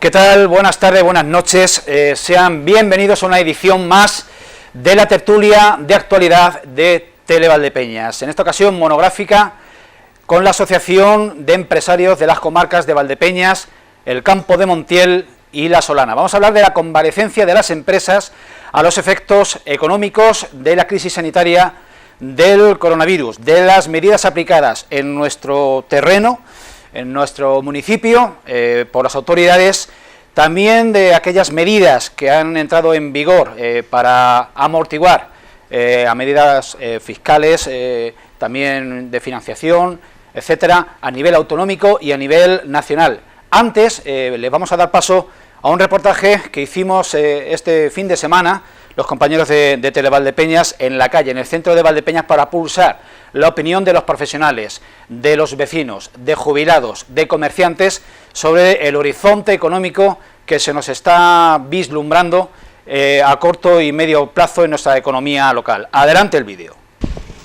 ¿Qué tal? Buenas tardes, buenas noches. Sean bienvenidos a una edición más de la tertulia de actualidad de Televaldepeñas. En esta ocasión monográfica con la Asociación de Empresarios de las Comarcas de Valdepeñas, el Campo de Montiel y La Solana. Vamos a hablar de la comparecencia de las empresas a los efectos económicos de la crisis sanitaria del coronavirus, de las medidas aplicadas en nuestro terreno, en nuestro municipio, por las autoridades, también de aquellas medidas que han entrado en vigor para amortiguar a medidas fiscales, también de financiación, etcétera, a nivel autonómico y a nivel nacional. Antes, les vamos a dar paso a un reportaje que hicimos este fin de semana, los compañeros de Televaldepeñas en la calle, en el centro de Valdepeñas, para pulsar la opinión de los profesionales, de los vecinos, de jubilados, de comerciantes, sobre el horizonte económico que se nos está vislumbrando a corto y medio plazo en nuestra economía local. Adelante el vídeo.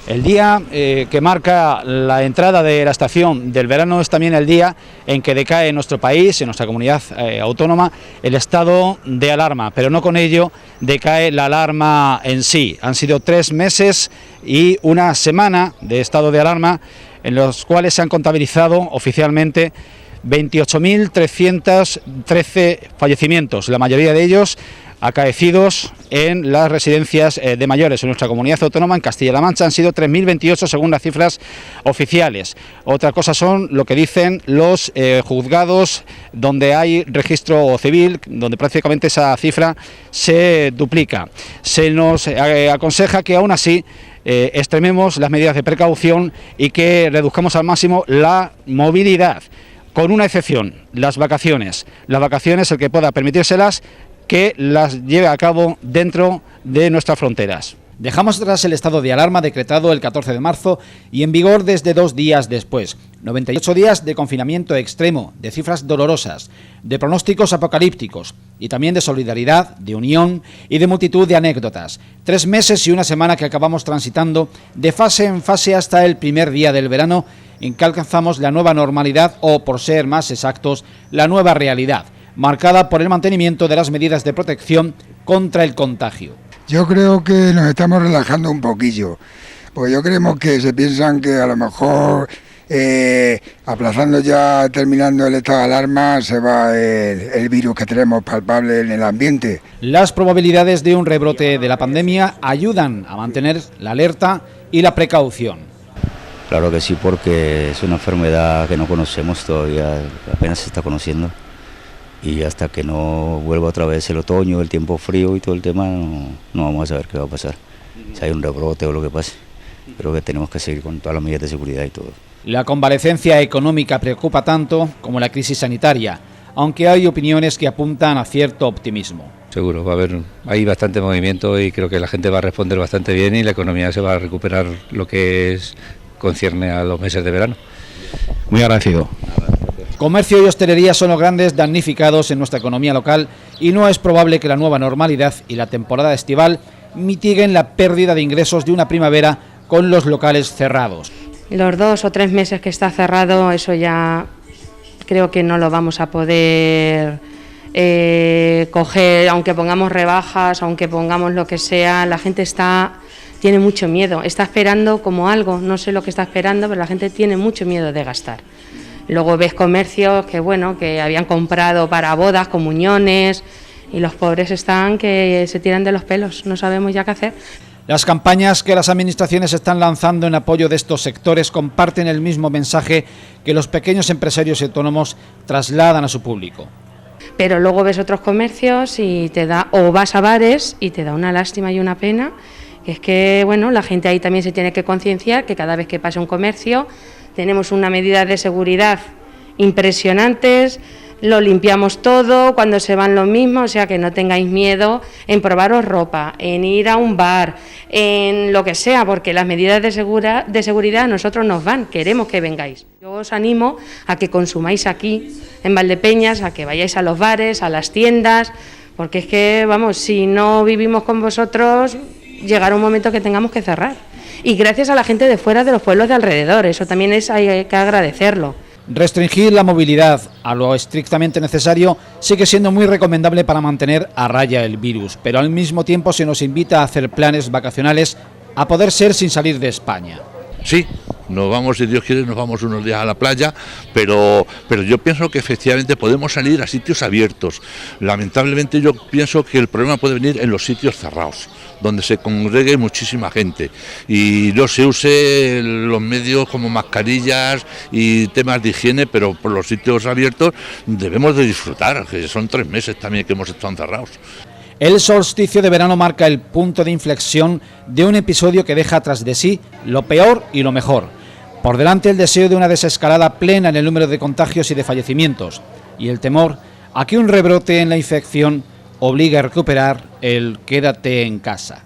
El día que marca la entrada de la estación del verano es también el día en que decae en nuestro país, en nuestra comunidad autónoma, el estado de alarma, pero no con ello decae la alarma en sí. Han sido 3 meses y una semana de estado de alarma en los cuales se han contabilizado oficialmente 28.313 fallecimientos, la mayoría de ellos acaecidos en las residencias de mayores en nuestra comunidad autónoma. En Castilla-La Mancha han sido 3.028 según las cifras oficiales. Otra cosa son lo que dicen los juzgados donde hay registro civil, donde prácticamente esa cifra se duplica. Se nos aconseja que aún así extrememos las medidas de precaución y que reduzcamos al máximo la movilidad, con una excepción: las vacaciones. Las vacaciones, el que pueda permitírselas, que las lleve a cabo dentro de nuestras fronteras. Dejamos atrás el estado de alarma decretado el 14 de marzo y en vigor desde 2 días después. 98 días de confinamiento extremo, de cifras dolorosas, de pronósticos apocalípticos y también de solidaridad, de unión y de multitud de anécdotas. 3 meses y una semana que acabamos transitando de fase en fase hasta el primer día del verano, en que alcanzamos la nueva normalidad o, por ser más exactos, la nueva realidad, marcada por el mantenimiento de las medidas de protección contra el contagio. Yo creo que nos estamos relajando un poquillo, porque yo creemos que se piensan que a lo mejor aplazando ya, terminando el estado de alarma, se va el virus que tenemos palpable en el ambiente. Las probabilidades de un rebrote de la pandemia ayudan a mantener la alerta y la precaución. Claro que sí, porque es una enfermedad que no conocemos todavía, apenas se está conociendo. Y hasta que no vuelva otra vez el otoño, el tiempo frío y todo el tema, no vamos a saber qué va a pasar. Si hay un rebrote o lo que pase, pero que tenemos que seguir con todas las medidas de seguridad y todo. La convalecencia económica preocupa tanto como la crisis sanitaria, aunque hay opiniones que apuntan a cierto optimismo. Seguro, hay bastante movimiento y creo que la gente va a responder bastante bien y la economía se va a recuperar lo que concierne a los meses de verano. Muy agradecido. Comercio y hostelería son los grandes damnificados en nuestra economía local y no es probable que la nueva normalidad y la temporada estival mitiguen la pérdida de ingresos de una primavera con los locales cerrados. Los 2 o 3 meses que está cerrado, eso ya creo que no lo vamos a poder coger, aunque pongamos rebajas, aunque pongamos lo que sea. La gente tiene mucho miedo, está esperando como algo, no sé lo que está esperando, pero la gente tiene mucho miedo de gastar. Luego ves comercios que habían comprado para bodas, comuniones, y los pobres están que se tiran de los pelos, no sabemos ya qué hacer. Las campañas que las administraciones están lanzando en apoyo de estos sectores comparten el mismo mensaje que los pequeños empresarios autónomos trasladan a su público. Pero luego ves otros comercios o vas a bares y te da una lástima y una pena, que es que la gente ahí también se tiene que concienciar que cada vez que pase un comercio tenemos una medida de seguridad impresionantes, lo limpiamos todo, cuando se van lo mismo, o sea que no tengáis miedo en probaros ropa, en ir a un bar, en lo que sea, porque las medidas de seguridad a nosotros nos van, queremos que vengáis. Yo os animo a que consumáis aquí, en Valdepeñas, a que vayáis a los bares, a las tiendas, porque es que, si no vivimos con vosotros, llegará un momento que tengamos que cerrar. Y gracias a la gente de fuera de los pueblos de alrededor, eso también hay que agradecerlo. Restringir la movilidad a lo estrictamente necesario sigue siendo muy recomendable para mantener a raya el virus, pero al mismo tiempo se nos invita a hacer planes vacacionales a poder ser sin salir de España. Sí, nos vamos, si Dios quiere, nos vamos unos días a la playa, pero yo pienso que efectivamente podemos salir a sitios abiertos. Lamentablemente yo pienso que el problema puede venir en los sitios cerrados, donde se congregue muchísima gente y no se use los medios como mascarillas y temas de higiene, pero por los sitios abiertos debemos de disfrutar, que son 3 meses también que hemos estado encerrados. El solsticio de verano marca el punto de inflexión de un episodio que deja tras de sí lo peor y lo mejor. Por delante el deseo de una desescalada plena en el número de contagios y de fallecimientos, y el temor a que un rebrote en la infección obligue a recuperar el quédate en casa.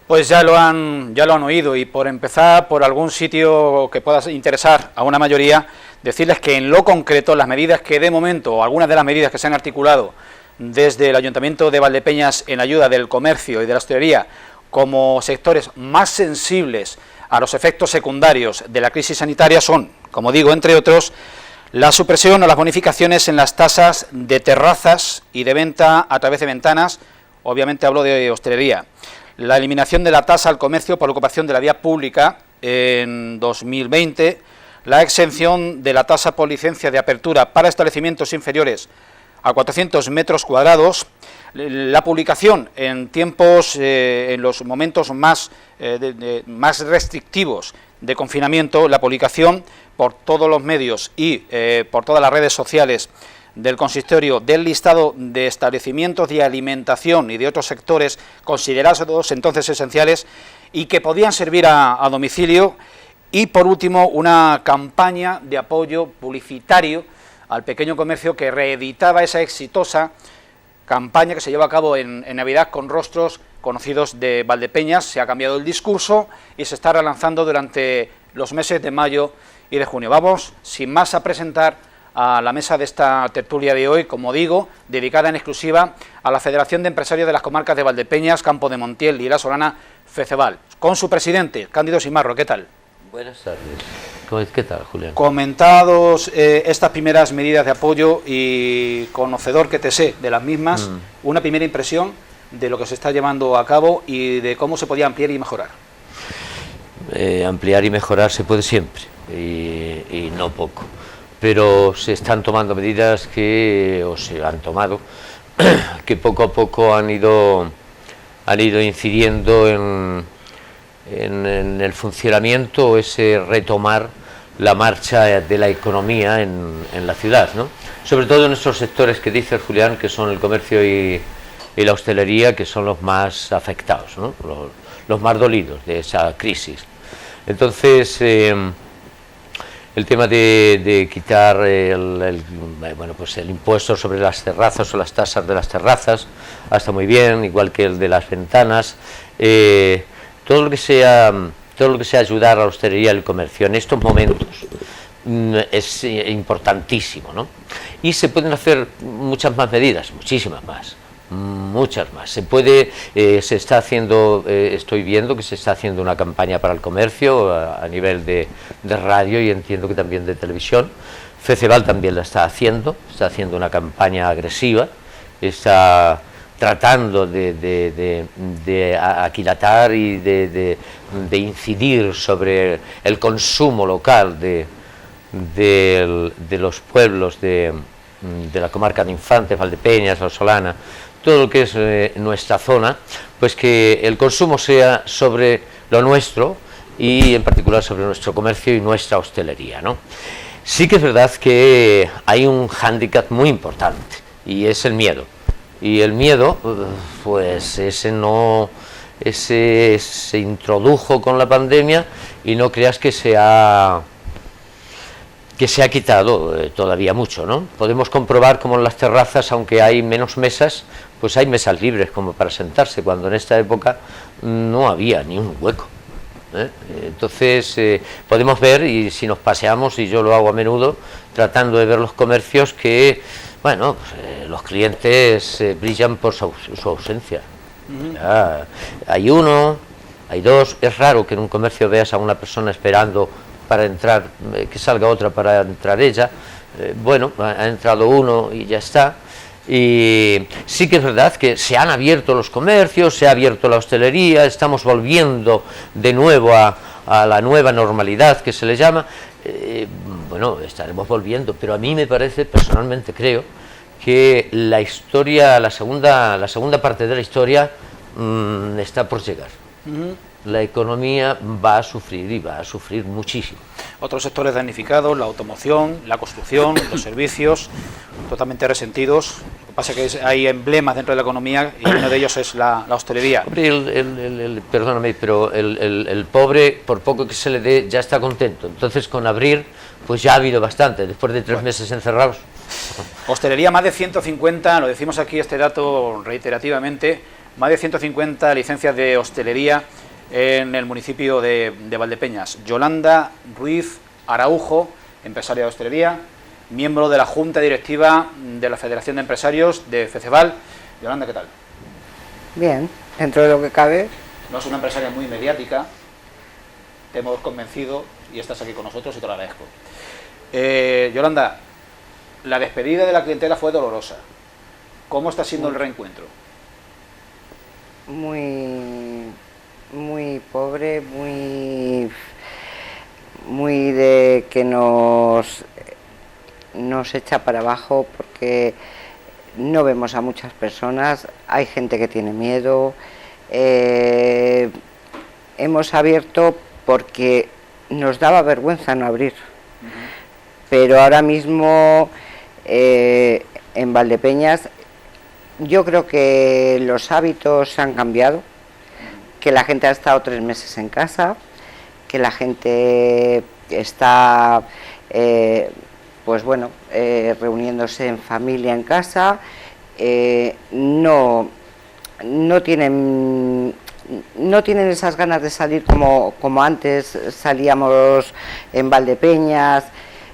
Pues ya lo han oído, y por empezar por algún sitio que pueda interesar a una mayoría, decirles que en lo concreto las medidas que de momento, o algunas de las medidas que se han articulado desde el Ayuntamiento de Valdepeñas en ayuda del comercio y de la hostelería como sectores más sensibles a los efectos secundarios de la crisis sanitaria son, como digo, entre otros, la supresión o las bonificaciones en las tasas de terrazas y de venta a través de ventanas, obviamente hablo de hostelería, la eliminación de la tasa al comercio por ocupación de la vía pública en 2020, la exención de la tasa por licencia de apertura para establecimientos inferiores a 400 metros cuadrados, la publicación en tiempos, en los momentos más restrictivos de confinamiento, la publicación por todos los medios y por todas las redes sociales del consistorio del listado de establecimientos de alimentación y de otros sectores considerados entonces esenciales y que podían servir a domicilio, y por último una campaña de apoyo publicitario al pequeño comercio que reeditaba esa exitosa campaña que se lleva a cabo en Navidad con rostros conocidos de Valdepeñas. Se ha cambiado el discurso y se está relanzando durante los meses de mayo y de junio. Vamos, sin más, a presentar a la mesa de esta tertulia de hoy, como digo, dedicada en exclusiva a la Federación de Empresarios de las Comarcas de Valdepeñas, Campo de Montiel y La Solana, FECEVAL, con su presidente, Cándido Simarro. ¿Qué tal? Buenas tardes. ¿Qué tal, Julián? Comentados estas primeras medidas de apoyo y conocedor que te sé de las mismas, una primera impresión de lo que se está llevando a cabo y de cómo se podía ampliar y mejorar. Ampliar y mejorar se puede siempre, y no poco, pero se están tomando medidas que poco a poco han ido incidiendo en el funcionamiento, ese retomar la marcha de la economía en la ciudad, ¿no? Sobre todo en estos sectores que dice Julián, que son el comercio y la hostelería, que son los más afectados, ¿no? Los más dolidos de esa crisis. Entonces, el tema de quitar el impuesto sobre las terrazas o las tasas de las terrazas está muy bien, igual que el de las ventanas. Todo lo que sea ayudar a la hostelería y el comercio en estos momentos es importantísimo, ¿no? Y se pueden hacer muchas más medidas, muchísimas más, muchas más. Se está haciendo, estoy viendo que se está haciendo una campaña para el comercio a nivel de radio, y entiendo que también de televisión. FECEVAL también la está haciendo una campaña agresiva, está tratando de aquilatar y de incidir sobre el consumo local de los pueblos de la comarca de Infantes, Valdepeñas, La Solana, todo lo que es nuestra zona, pues que el consumo sea sobre lo nuestro y en particular sobre nuestro comercio y nuestra hostelería, ¿no? Sí que es verdad que hay un hándicap muy importante, y es el miedo. Y el miedo, pues ese se introdujo con la pandemia, y no creas que se ha quitado todavía mucho, ¿no? Podemos comprobar como en las terrazas, aunque hay menos mesas, pues hay mesas libres como para sentarse, cuando en esta época no había ni un hueco, ¿eh? Entonces podemos ver, y si nos paseamos, y yo lo hago a menudo, tratando de ver los comercios, que bueno, los clientes brillan por su ausencia. Hay uno, hay dos. Es raro que en un comercio veas a una persona esperando para entrar, que salga otra para entrar ella. Bueno, ha entrado uno y ya está. Y sí que es verdad que se han abierto los comercios, se ha abierto la hostelería, estamos volviendo de nuevo a la nueva normalidad que se le llama. Bueno, estaremos volviendo, pero a mí me parece, personalmente creo, que la historia, la segunda parte de la historia está por llegar. La economía va a sufrir, y va a sufrir muchísimo. Otros sectores damnificados, la automoción, la construcción, los servicios, totalmente resentidos. Lo que pasa es que hay emblemas dentro de la economía y uno de ellos es la hostelería. Perdóname, pero el pobre, por poco que se le dé, ya está contento. Entonces, con abrir, pues ya ha habido bastante, después de 3 meses encerrados. Hostelería, más de 150, lo decimos aquí este dato reiterativamente, más de 150 licencias de hostelería en el municipio de Valdepeñas. Yolanda Ruiz Araujo, empresaria de hostelería, miembro de la Junta Directiva de la Federación de Empresarios de FECEVAL. Yolanda, ¿qué tal? Bien, dentro de lo que cabe. No es una empresaria muy mediática, te hemos convencido y estás aquí con nosotros y te lo agradezco. Yolanda, la despedida de la clientela fue dolorosa. ¿Cómo está siendo el reencuentro? Muy pobre, muy de que nos echa para abajo, porque no vemos a muchas personas, hay gente que tiene miedo. Hemos abierto porque nos daba vergüenza no abrir, pero ahora mismo en Valdepeñas yo creo que los hábitos han cambiado, que la gente ha estado 3 meses en casa, que la gente está pues bueno, reuniéndose en familia en casa, no tienen esas ganas de salir como antes salíamos en Valdepeñas,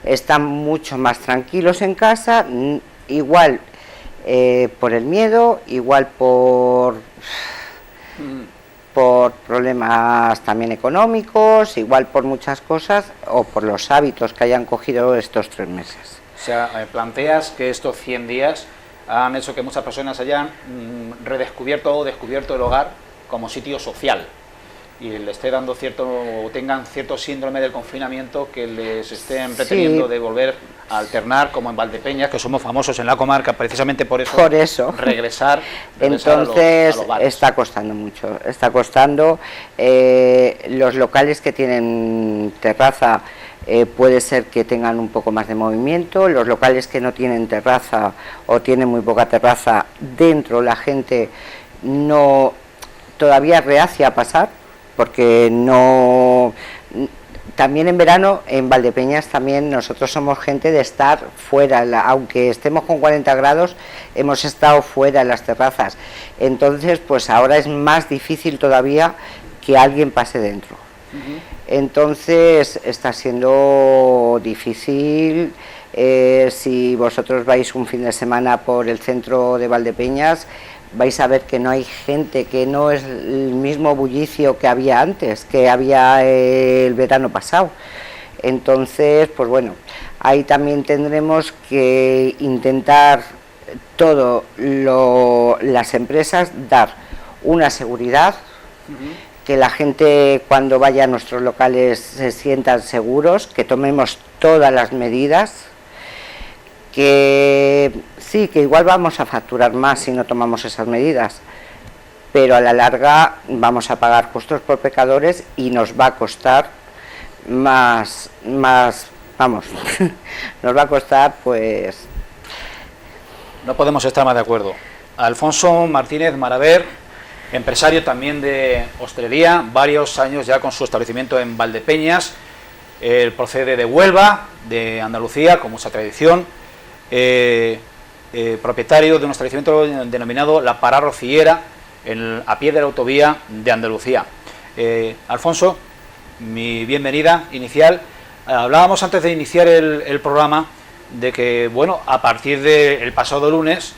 están mucho más tranquilos en casa, igual por el miedo, igual por problemas también económicos, igual por muchas cosas, o por los hábitos que hayan cogido estos 3 meses. O sea, planteas que estos 100 días han hecho que muchas personas hayan redescubierto o descubierto el hogar como sitio social y le esté dando o tengan cierto síndrome del confinamiento que les estén preteniendo de volver a alternar, como en Valdepeñas, que somos famosos en la comarca precisamente por eso. regresar entonces a los bares. Está costando mucho, está costando. Los locales que tienen terraza puede ser que tengan un poco más de movimiento, los locales que no tienen terraza o tienen muy poca terraza, dentro la gente no todavía reacia a pasar, porque no. También en verano en Valdepeñas también nosotros somos gente de estar fuera, aunque estemos con 40 grados hemos estado fuera en las terrazas, entonces pues ahora es más difícil todavía que alguien pase dentro. Entonces está siendo difícil. Si vosotros vais un fin de semana por el centro de Valdepeñas, vais a ver que no hay gente, que no es el mismo bullicio que había antes, que había el verano pasado. Entonces, pues bueno, ahí también tendremos que intentar las empresas dar una seguridad, que la gente cuando vaya a nuestros locales se sientan seguros, que tomemos todas las medidas, que sí, que igual vamos a facturar más si no tomamos esas medidas, pero a la larga vamos a pagar justos por pecadores y nos va a costar más vamos, nos va a costar pues... No podemos estar más de acuerdo. Alfonso Martínez Maraver, empresario también de hostelería, varios años ya con su establecimiento en Valdepeñas, él procede de Huelva, de Andalucía, con mucha tradición, propietario de un establecimiento denominado La Pará Rociera, a pie de la autovía de Andalucía. Alfonso, mi bienvenida inicial. Hablábamos antes de iniciar el programa de que, bueno, a partir del pasado lunes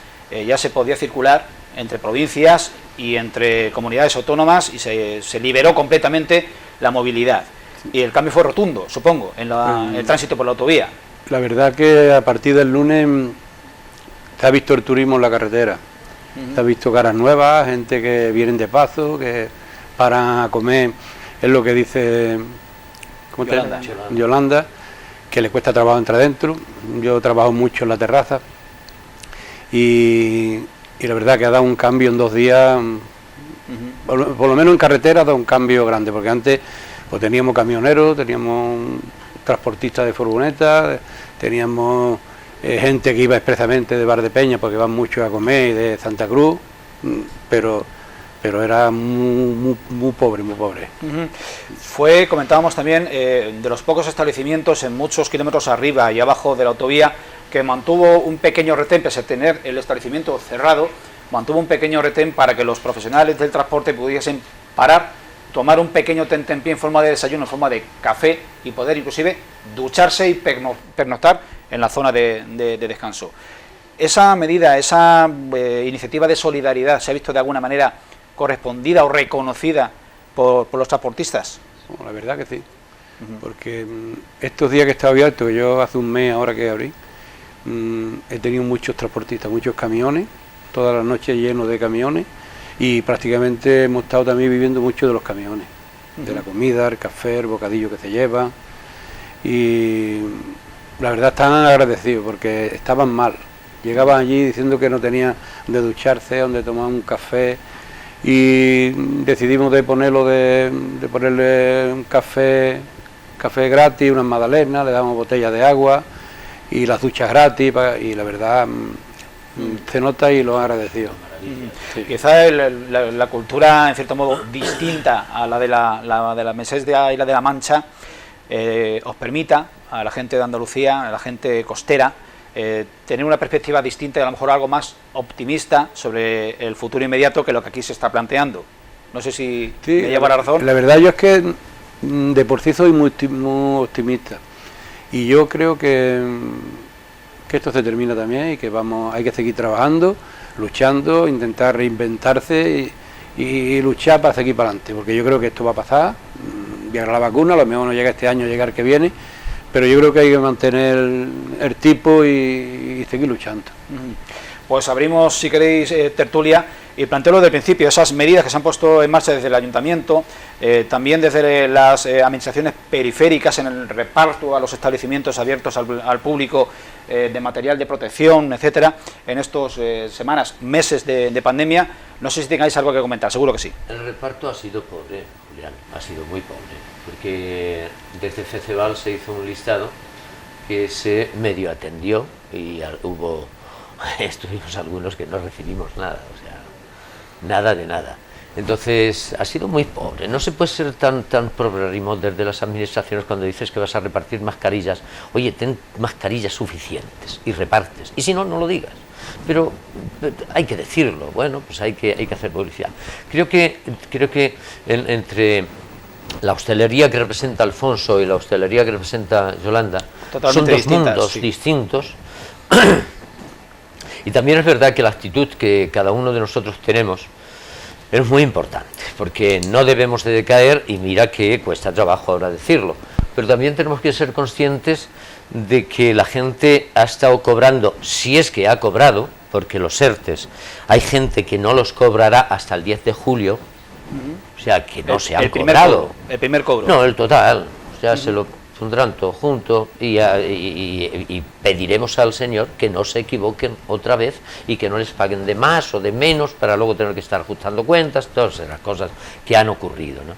ya se podía circular entre provincias y entre comunidades autónomas y se liberó completamente la movilidad. y el cambio fue rotundo, supongo, en el tránsito por la autovía. La verdad que a partir del lunes se ha visto el turismo en la carretera, se ha visto caras nuevas, gente que vienen de paso, que paran a comer, es lo que dice Yolanda, que le cuesta trabajo entrar dentro. Yo trabajo mucho en la terraza y la verdad que ha dado un cambio en 2 días, por lo menos en carretera ha dado un cambio grande, porque antes pues teníamos camioneros, teníamos transportistas de furgonetas, teníamos gente que iba expresamente de Valdepeñas porque van mucho a comer, y de Santa Cruz, pero era muy pobre, muy pobre. Comentábamos también, de los pocos establecimientos en muchos kilómetros arriba y abajo de la autovía que mantuvo un pequeño retén, pese a tener el establecimiento cerrado, mantuvo un pequeño retén para que los profesionales del transporte pudiesen parar, tomar un pequeño tentempié en forma de desayuno, en forma de café, y poder inclusive ducharse y pernoctar en la zona de descanso. Esa medida, esa iniciativa de solidaridad, ¿se ha visto de alguna manera correspondida o reconocida por los transportistas? Bueno, la verdad que sí, porque estos días que he estado abierto, que yo hace un mes ahora que abrí, he tenido muchos transportistas, muchos camiones, todas las noches llenos de camiones, y prácticamente hemos estado también viviendo mucho de los camiones, de la comida, el café, el bocadillo que se lleva, y la verdad están agradecidos porque estaban mal, llegaban allí diciendo que no tenían donde ducharse, donde tomar un café, y decidimos de ponerle un café gratis, unas magdalenas, le damos botellas de agua y las duchas gratis, y la verdad se nota y lo han agradecido. Sí. Quizá la cultura en cierto modo distinta a la de la Mesés de A y la de la Mancha os permita a la gente de Andalucía, a la gente costera, tener una perspectiva distinta y a lo mejor algo más optimista sobre el futuro inmediato que lo que aquí se está planteando. No sé si me lleva la razón. La verdad yo es que de por sí soy muy optimista, y yo creo que esto se termina también y que hay que seguir trabajando, luchando, intentar reinventarse y luchar para seguir para adelante, porque yo creo que esto va a pasar, llegará la vacuna, a lo mejor no llega este año, llegar que viene, pero yo creo que hay que mantener el tipo y seguir luchando. Pues abrimos, si queréis, tertulia, y planteo desde el principio esas medidas que se han puesto en marcha desde el ayuntamiento, también desde las administraciones periféricas en el reparto a los establecimientos abiertos al público de material de protección, etcétera, en estos semanas, meses de pandemia. No sé si tengáis algo que comentar, seguro que sí. El reparto ha sido pobre, Julián, ha sido muy pobre, porque desde FECEVAL se hizo un listado que se medio atendió y estuvimos algunos que no recibimos nada, o sea, nada de nada. Entonces ha sido muy pobre. No se puede ser tan progresivo desde las administraciones cuando dices que vas a repartir mascarillas. Oye, ten mascarillas suficientes y repartes, y si no, no lo digas. Pero hay que decirlo. Bueno, pues hay que hacer publicidad. Creo que entre la hostelería que representa Alfonso y la hostelería que representa Yolanda totalmente son dos mundos distintos. Y también es verdad que la actitud que cada uno de nosotros tenemos es muy importante, porque no debemos de decaer, y mira que cuesta trabajo ahora decirlo, pero también tenemos que ser conscientes de que la gente ha estado cobrando, si es que ha cobrado, porque los ERTES, hay gente que no los cobrará hasta el 10 de julio, o sea, que no se han cobrado. El primer cobro. No, el total, o sea, se lo pondrán todo junto y pediremos al Señor que no se equivoquen otra vez y que no les paguen de más o de menos para luego tener que estar ajustando cuentas, todas las cosas que han ocurrido, ¿no?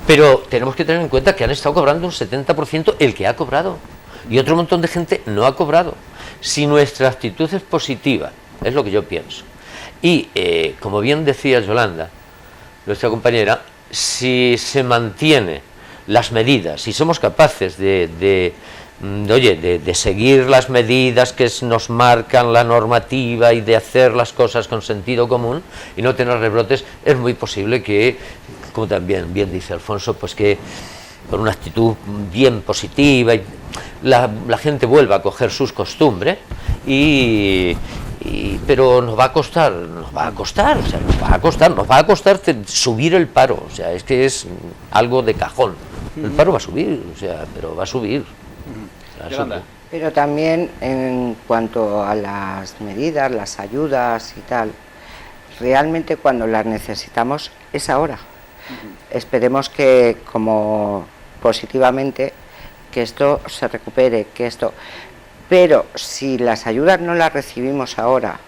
Pero tenemos que tener en cuenta que han estado cobrando un 70% el que ha cobrado y otro montón de gente no ha cobrado. Si nuestra actitud es positiva, es lo que yo pienso, y como bien decía Yolanda, nuestra compañera, si se mantiene las medidas, si somos capaces de seguir las medidas que nos marcan la normativa y de hacer las cosas con sentido común y no tener rebrotes, es muy posible que, como también bien dice Alfonso, pues que con una actitud bien positiva la gente vuelva a coger sus costumbres, pero nos va a costar subir el paro, o sea, es que es algo de cajón. El paro va a subir, o sea, pero va a subir. Yolanda. Pero también en cuanto a las medidas, las ayudas y tal, realmente cuando las necesitamos es ahora. Esperemos que, como positivamente, que esto se recupere, que esto... Pero si las ayudas no las recibimos ahora,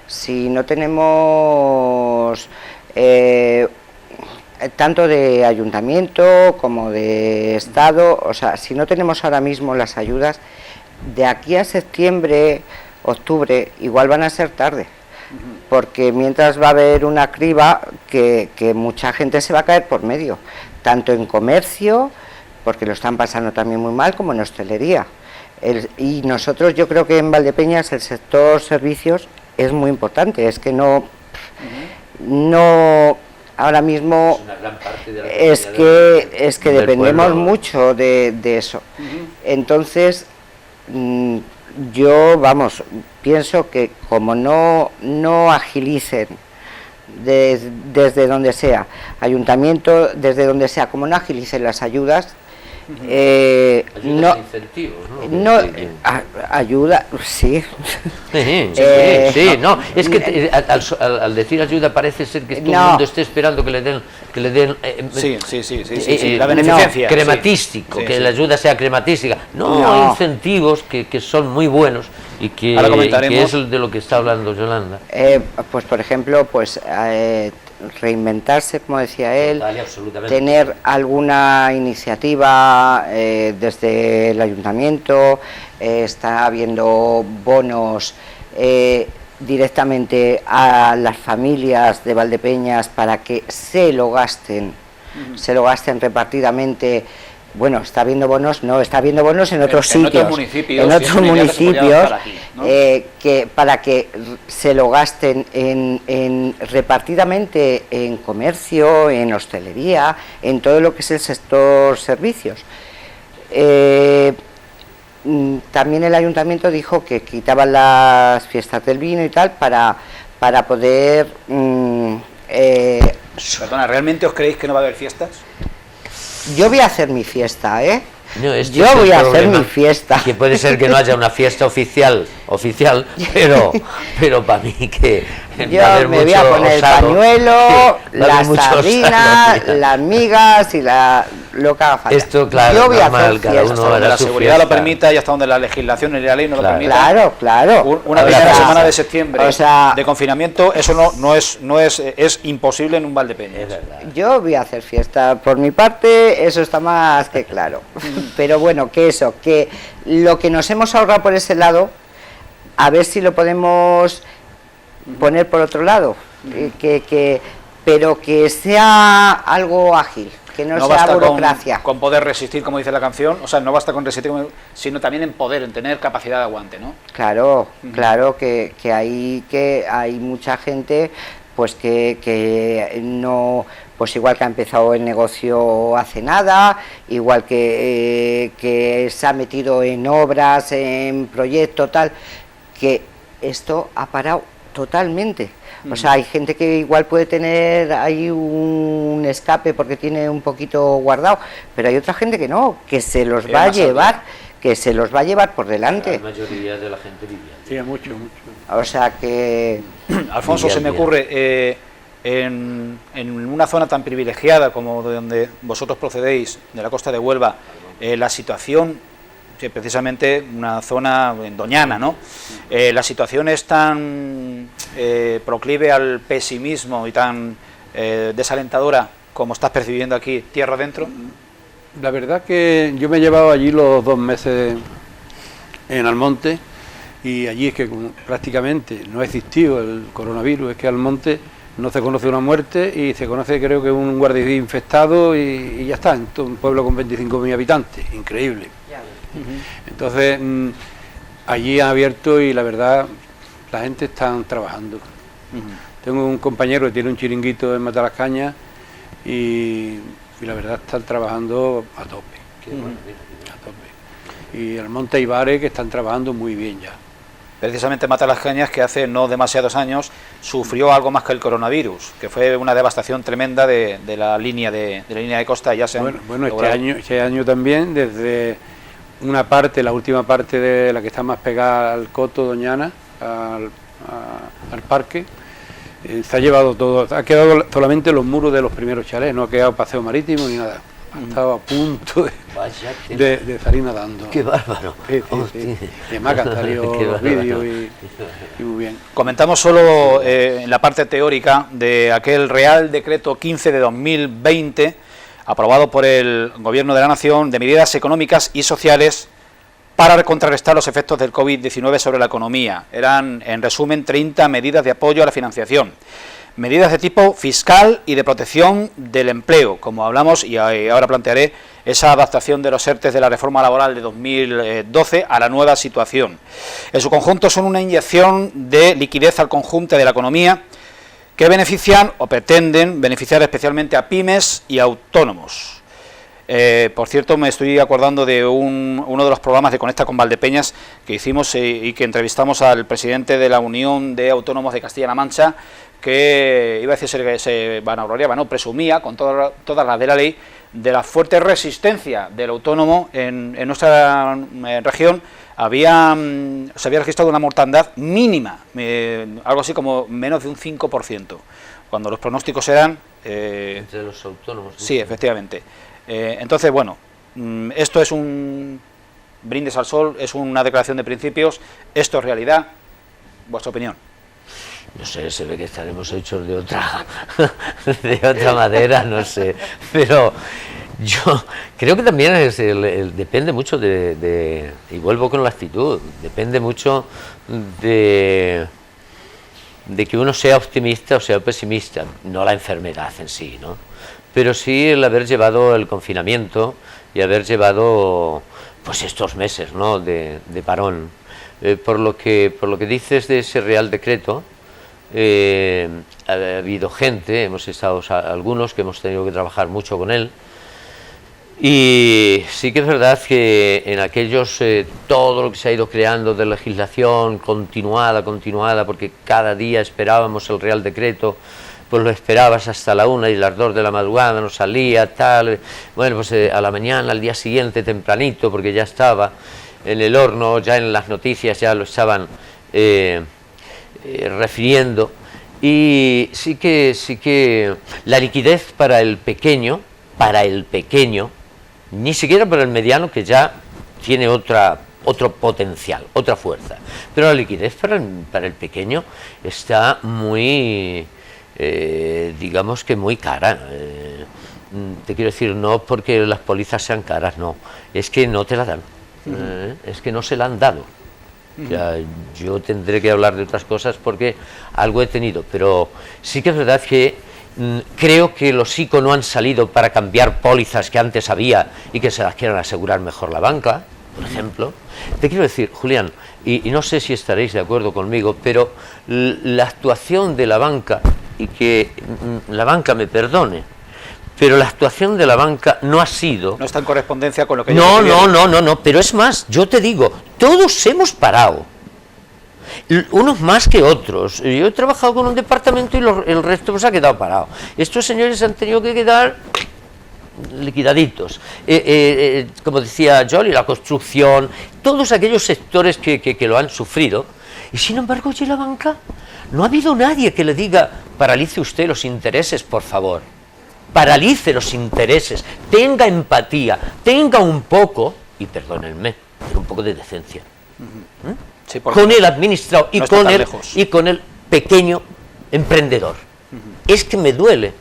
si no tenemos tanto de ayuntamiento como de Estado, o sea, si no tenemos ahora mismo las ayudas, de aquí a septiembre, octubre, igual van a ser tarde, porque mientras va a haber una criba que mucha gente se va a caer por medio, tanto en comercio, porque lo están pasando también muy mal, como en hostelería. Y nosotros, yo creo que en Valdepeñas el sector servicios es muy importante, es que no ahora mismo es que dependemos mucho de eso. Entonces yo, vamos, pienso que como no agilicen desde donde sea, ayuntamiento, desde donde sea, como no agilicen las ayudas, incentivos, ¿no? Ayuda, sí. Sí, no, es que al decir ayuda parece ser que todo el mundo esté esperando que le den la beneficencia crematístico, que la ayuda sea crematística. No, hay incentivos que son muy buenos y que es de lo que está hablando Yolanda. Pues por ejemplo, reinventarse, como decía él, tener alguna iniciativa desde el ayuntamiento, está habiendo bonos directamente a las familias de Valdepeñas para que se lo gasten repartidamente. Bueno, está habiendo bonos, en otros sitios, en otros municipios, aquí, ¿no? Para que se lo gasten repartidamente en comercio, en hostelería, en todo lo que es el sector servicios. También el ayuntamiento dijo que quitaban las fiestas del vino y tal para poder... Perdona, ¿realmente os creéis que no va a haber fiestas? Yo voy a hacer mi fiesta, No, yo voy a hacer mi fiesta. Que puede ser que no haya una fiesta oficial, pero para mí que yo me voy a poner el pañuelo, las sardinas, las migas y lo que haga falta. Esto, claro, yo voy a hacer cada uno hasta donde la seguridad lo permita y hasta donde la legislación y la ley no lo permita. Claro. Una primera semana de septiembre de confinamiento, eso no es imposible en un Valdepeñas. Yo voy a hacer fiesta, por mi parte, eso está más que claro. Pero bueno, que lo que nos hemos ahorrado por ese lado, a ver si lo podemos poner por otro lado, pero que sea algo ágil, que no sea burocracia. Con poder resistir, como dice la canción, o sea, no basta con resistir, sino también en poder, en tener capacidad de aguante, ¿no? Claro, que hay mucha gente pues que no, pues igual que ha empezado el negocio hace nada, igual que se ha metido en obras, en proyectos, tal, que esto ha parado totalmente. O sea, hay gente que igual puede tener ahí un escape porque tiene un poquito guardado, pero hay otra gente que no, que se los va a llevar, por delante. La mayoría de la gente vivía. Sí, mucho. O sea que... Alfonso, se me ocurre, en una zona tan privilegiada como de donde vosotros procedéis, de la costa de Huelva, la situación, que precisamente una zona en Doñana, ¿no? La situación es tan proclive al pesimismo y tan desalentadora como estás percibiendo aquí, tierra adentro. La verdad que yo me he llevado allí los 2 meses en Almonte, y allí es que prácticamente no ha existido el coronavirus, es que Almonte no se conoce una muerte y se conoce, creo que un guardia civil infectado y ya está, en todo un pueblo con 25.000 habitantes, increíble. Entonces allí han abierto y la verdad la gente está trabajando. Tengo un compañero que tiene un chiringuito en Matalascañas y la verdad están trabajando a tope. A tope. Y Almonte y Bares que están trabajando muy bien ya. precisamente Matalascañas, que hace no demasiados años sufrió algo más que el coronavirus, que fue una devastación tremenda de la línea de costa. Ya se bueno, este año también, desde una parte, la última parte de la que está más pegada al Coto Doñana, al parque, se ha llevado todo, ha quedado solamente los muros de los primeros chalés, no ha quedado paseo marítimo ni nada. Estaba a punto de salir nadando. ¡Qué bárbaro! Sí. Y además que han salido los vídeos y muy bien. Comentamos solo en la parte teórica de aquel Real Decreto 15 de 2020, aprobado por el Gobierno de la Nación, de medidas económicas y sociales para contrarrestar los efectos del COVID-19 sobre la economía. Eran, en resumen, 30 medidas de apoyo a la financiación. Medidas de tipo fiscal y de protección del empleo, como hablamos, y ahora plantearé esa adaptación de los ERTE de la reforma laboral de 2012 a la nueva situación. En su conjunto son una inyección de liquidez al conjunto de la economía que benefician o pretenden beneficiar especialmente a pymes y autónomos. Por cierto, me estoy acordando de uno de los programas de Conecta con Valdepeñas que hicimos y que entrevistamos al presidente de la Unión de Autónomos de Castilla-La Mancha, que iba a decir que se vanagloriaba, no, presumía con todas las de la ley de la fuerte resistencia del autónomo en nuestra región. Se había registrado una mortandad mínima, algo así como menos de un 5%, cuando los pronósticos eran... entre los autónomos. Sí, efectivamente. Entonces, bueno, esto es un brindis al sol, es una declaración de principios, esto es realidad. ¿Vuestra opinión? No sé, se ve que estaremos hechos de otra madera, no sé, pero yo creo que también depende mucho y vuelvo con la actitud, depende mucho de que uno sea optimista o sea pesimista, no la enfermedad en sí, ¿no? Pero sí el haber llevado el confinamiento y haber llevado pues estos meses, ¿no?, de parón. Por lo que dices de ese Real Decreto, ha habido gente, hemos estado algunos que hemos tenido que trabajar mucho con él, y sí que es verdad que en aquellos todo lo que se ha ido creando de legislación continuada, porque cada día esperábamos el Real Decreto, pues lo esperabas hasta la 1 y las 2 de la madrugada, no salía, tal, bueno, pues a la mañana, al día siguiente, tempranito, porque ya estaba en el horno, ya en las noticias ya lo estaban refiriendo, y sí que la liquidez para el pequeño, ni siquiera para el mediano, que ya tiene otro potencial, otra fuerza, pero la liquidez para el pequeño está muy, digamos que muy cara. Te quiero decir, no porque las pólizas sean caras, no, es que no te la dan, es que no se la han dado. Ya, yo tendré que hablar de otras cosas porque algo he tenido, pero sí que es verdad que creo que los ICO no han salido para cambiar pólizas que antes había y que se las quieran asegurar mejor la banca, por ejemplo. Te quiero decir, Julián, y no sé si estaréis de acuerdo conmigo, pero la actuación de la banca, y que la banca me perdone, pero la actuación de la banca no ha sido... No está en correspondencia con lo que... No, pero es más, yo te digo, todos hemos parado, unos más que otros. Yo he trabajado con un departamento y el resto pues ha quedado parado. Estos señores han tenido que quedar liquidaditos. Como decía Jolly, la construcción, todos aquellos sectores que lo han sufrido, y sin embargo, oye, la banca, no ha habido nadie que le diga, paralice usted los intereses, por favor. Paralice los intereses, tenga empatía, tenga un poco, y perdónenme, pero un poco de decencia. Sí, con el administrado y, no con el pequeño emprendedor. Es que me duele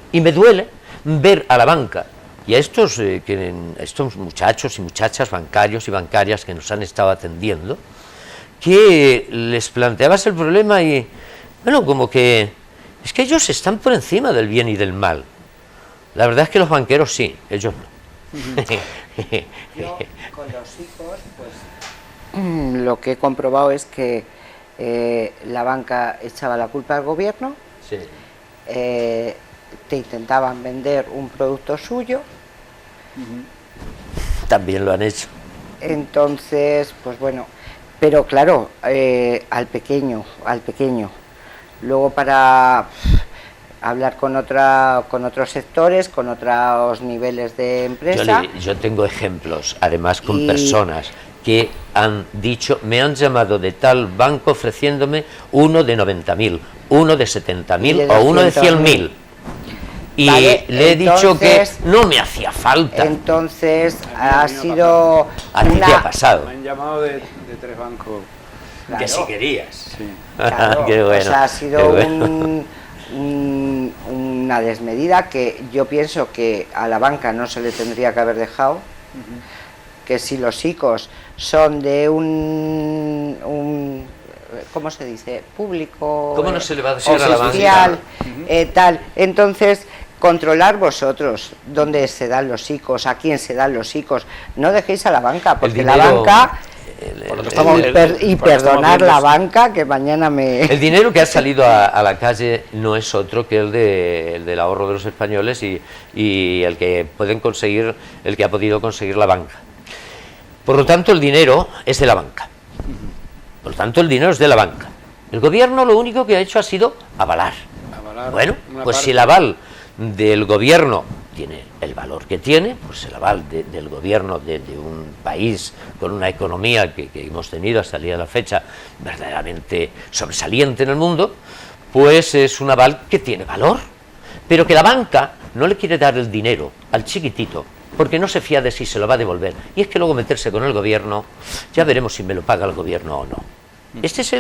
ver a la banca y a estos muchachos y muchachas bancarios y bancarias que nos han estado atendiendo, que les planteabas el problema y, bueno, como que es que ellos están por encima del bien y del mal. La verdad es que los banqueros sí, ellos no. Yo con los hijos, pues lo que he comprobado es que la banca echaba la culpa al gobierno, sí. Te intentaban vender un producto suyo. También lo han hecho. Entonces, pues bueno, pero claro, al pequeño. Luego para hablar con otros sectores, con otros niveles de empresa. Yo tengo ejemplos, además con personas que han dicho, me han llamado de tal banco ofreciéndome uno de 90.000, uno de 70.000 o uno de 100.000. Y vale, le he dicho que no me hacía falta. Entonces ha sido... A ti te ha pasado. Me han llamado de 3 bancos. Claro. Que si querías. Sí. Claro, Qué bueno, o sea, ha sido bueno. una desmedida que yo pienso que a la banca no se le tendría que haber dejado, que si los ICOs son de un ¿cómo se dice? Público, ¿Cómo no se le va a decir a la oficial, tal, entonces controlar vosotros dónde se dan los ICOs, a quién se dan los ICOs, no dejéis a la banca, porque dinero, la banca... y perdonar la banca, que mañana me... El dinero que ha salido a la calle no es otro que el del ahorro de los españoles y el que pueden conseguir, el que ha podido conseguir la banca. Por lo tanto, el dinero es de la banca. Por lo tanto, el dinero es de la banca. El gobierno lo único que ha hecho ha sido avalar. Bueno, pues si el aval del gobierno tiene el valor que tiene, pues el aval del gobierno de un país con una economía que hemos tenido hasta el día de la fecha verdaderamente sobresaliente en el mundo, pues es un aval que tiene valor, pero que la banca no le quiere dar el dinero al chiquitito porque no se fía de si se lo va a devolver, y es que luego meterse con el gobierno, ya veremos si me lo paga el gobierno o no. Este es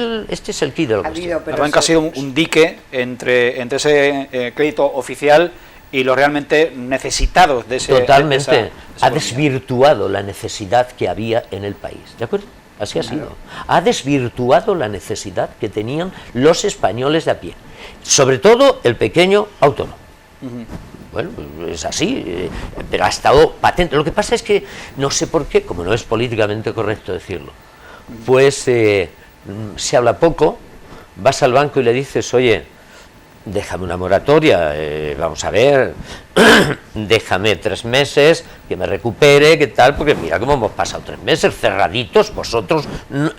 el quid de la cuestión. La banca ha sido un dique entre ese crédito oficial y los realmente necesitados de ese... Totalmente. Ha desvirtuado la necesidad que había en el país, ¿de acuerdo? Así ha sido. Ha desvirtuado la necesidad que tenían los españoles de a pie, sobre todo el pequeño autónomo. Bueno, es así, pero ha estado patente. Lo que pasa es que, no sé por qué, como no es políticamente correcto decirlo, pues se habla poco, vas al banco y le dices, oye, déjame una moratoria, vamos a ver, déjame 3 meses, que me recupere, qué tal, porque mira cómo hemos pasado 3 meses cerraditos, vosotros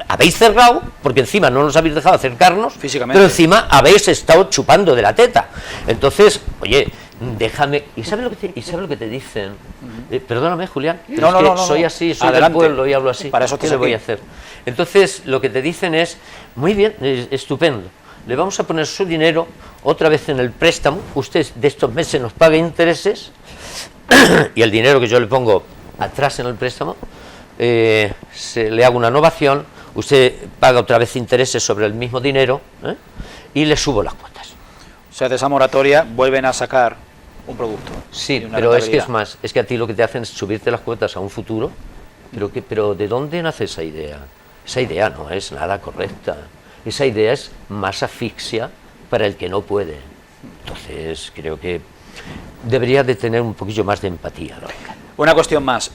habéis cerrado, porque encima no nos habéis dejado acercarnos, físicamente, pero encima habéis estado chupando de la teta. Entonces, oye, déjame, ¿y sabes lo que te dicen? Perdóname, Julián, pero no, soy así, soy del pueblo y hablo así. Para eso ¿qué le voy a hacer? Entonces, lo que te dicen es, muy bien, estupendo, le vamos a poner su dinero otra vez en el préstamo, usted de estos meses nos paga intereses, y el dinero que yo le pongo atrás en el préstamo, le hago una novación, usted paga otra vez intereses sobre el mismo dinero, y le subo las cuotas. O sea, de esa moratoria vuelven a sacar un producto. Sí, pero es que es más, es que a ti lo que te hacen es subirte las cuotas a un futuro, pero ¿de dónde nace esa idea? Esa idea no es nada correcta. Esa idea es más asfixia para el que no puede. Entonces, creo que debería de tener un poquillo más de empatía, lógica. Una cuestión más,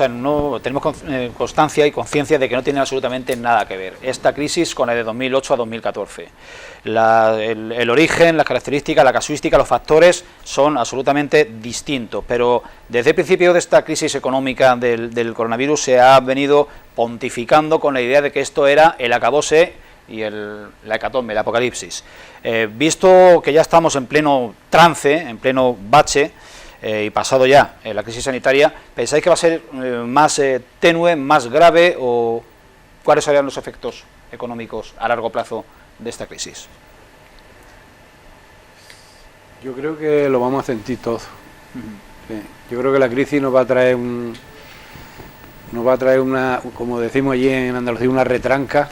no tenemos constancia y conciencia de que no tiene absolutamente nada que ver esta crisis con la de 2008 a 2014. El origen, las características, la casuística, los factores son absolutamente distintos, pero desde el principio de esta crisis económica del coronavirus se ha venido pontificando con la idea de que esto era el acabose y la hecatombe, el apocalipsis. Visto que ya estamos en pleno trance, en pleno bache, y pasado ya la crisis sanitaria, ¿pensáis que va a ser más tenue, más grave, o cuáles serían los efectos económicos a largo plazo de esta crisis? Yo creo que lo vamos a sentir todos. Sí. Yo creo que la crisis nos va a traer una, como decimos allí en Andalucía, una retranca